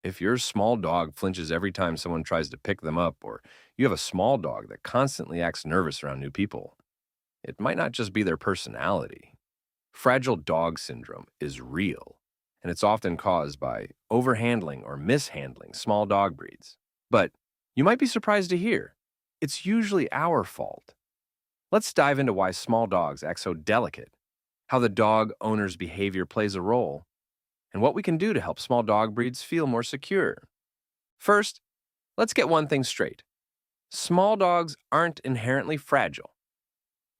If your small dog flinches every time someone tries to pick them up, or you have a small dog that constantly acts nervous around new people, it might not just be their personality. Fragile dog syndrome is real, and it's often caused by overhandling or mishandling small dog breeds. But you might be surprised to hear it's usually our fault. Let's dive into why small dogs act so delicate, how the dog owner's behavior plays a role, and what we can do to help small dog breeds feel more secure. First, let's get one thing straight. Small dogs aren't inherently fragile.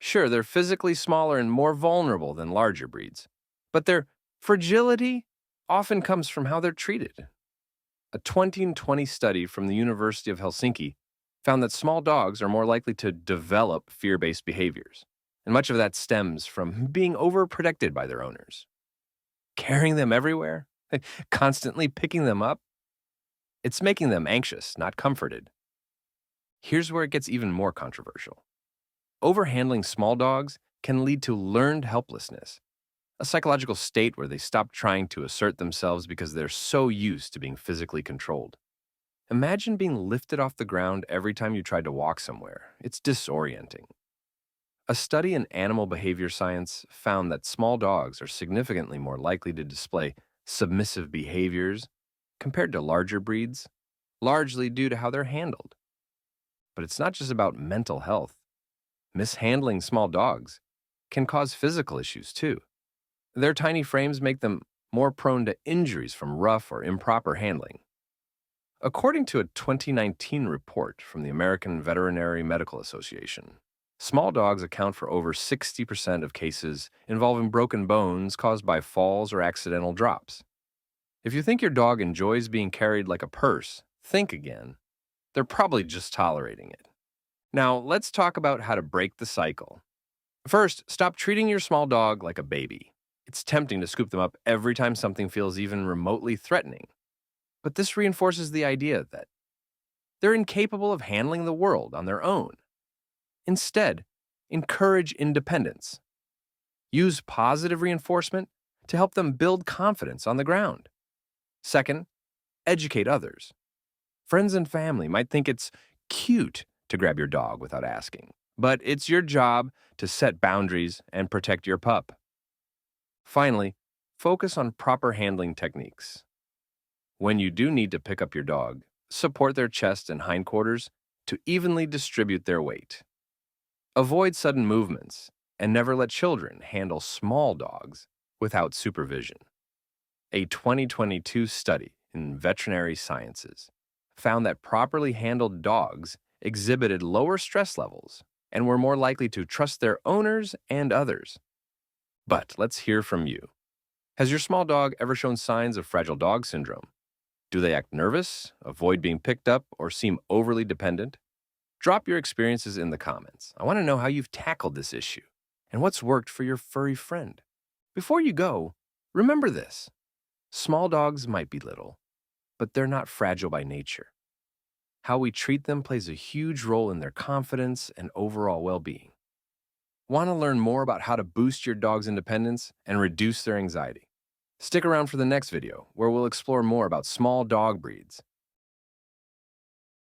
Sure, they're physically smaller and more vulnerable than larger breeds, but their fragility often comes from how they're treated. A 2020 study from the University of Helsinki found that small dogs are more likely to develop fear based behaviors, and much of that stems from being overprotected by their owners. Carrying them everywhere, constantly picking them up, it's making them anxious, not comforted. Here's where it gets even more controversial. Overhandling small dogs can lead to learned helplessness, a psychological state where they stop trying to assert themselves because they're so used to being physically controlled. Imagine being lifted off the ground every time you tried to walk somewhere. It's disorienting. A study in animal behavior science found that small dogs are significantly more likely to display submissive behaviors compared to larger breeds, largely due to how they're handled. But it's not just about mental health. Mishandling small dogs can cause physical issues too. Their tiny frames make them more prone to injuries from rough or improper handling. According to a 2019 report from the American Veterinary Medical Association, small dogs account for over 60% of cases involving broken bones caused by falls or accidental drops. If you think your dog enjoys being carried like a purse, think again. They're probably just tolerating it. Now, let's talk about how to break the cycle. First, stop treating your small dog like a baby. It's tempting to scoop them up every time something feels even remotely threatening. But this reinforces the idea that they're incapable of handling the world on their own. Instead, encourage independence. Use positive reinforcement to help them build confidence on the ground. Second, educate others. Friends and family might think it's cute to grab your dog without asking, but it's your job to set boundaries and protect your pup. Finally, focus on proper handling techniques. When you do need to pick up your dog, support their chest and hindquarters to evenly distribute their weight. Avoid sudden movements and never let children handle small dogs without supervision. A 2022 study in veterinary sciences found that properly handled dogs exhibited lower stress levels and were more likely to trust their owners and others. But let's hear from you. Has your small dog ever shown signs of fragile dog syndrome? Do they act nervous, avoid being picked up, or seem overly dependent? Drop your experiences in the comments. I want to know how you've tackled this issue and what's worked for your furry friend. Before you go, remember this. Small dogs might be little, but they're not fragile by nature. How we treat them plays a huge role in their confidence and overall well-being. Want to learn more about how to boost your dog's independence and reduce their anxiety? Stick around for the next video, where we'll explore more about small dog breeds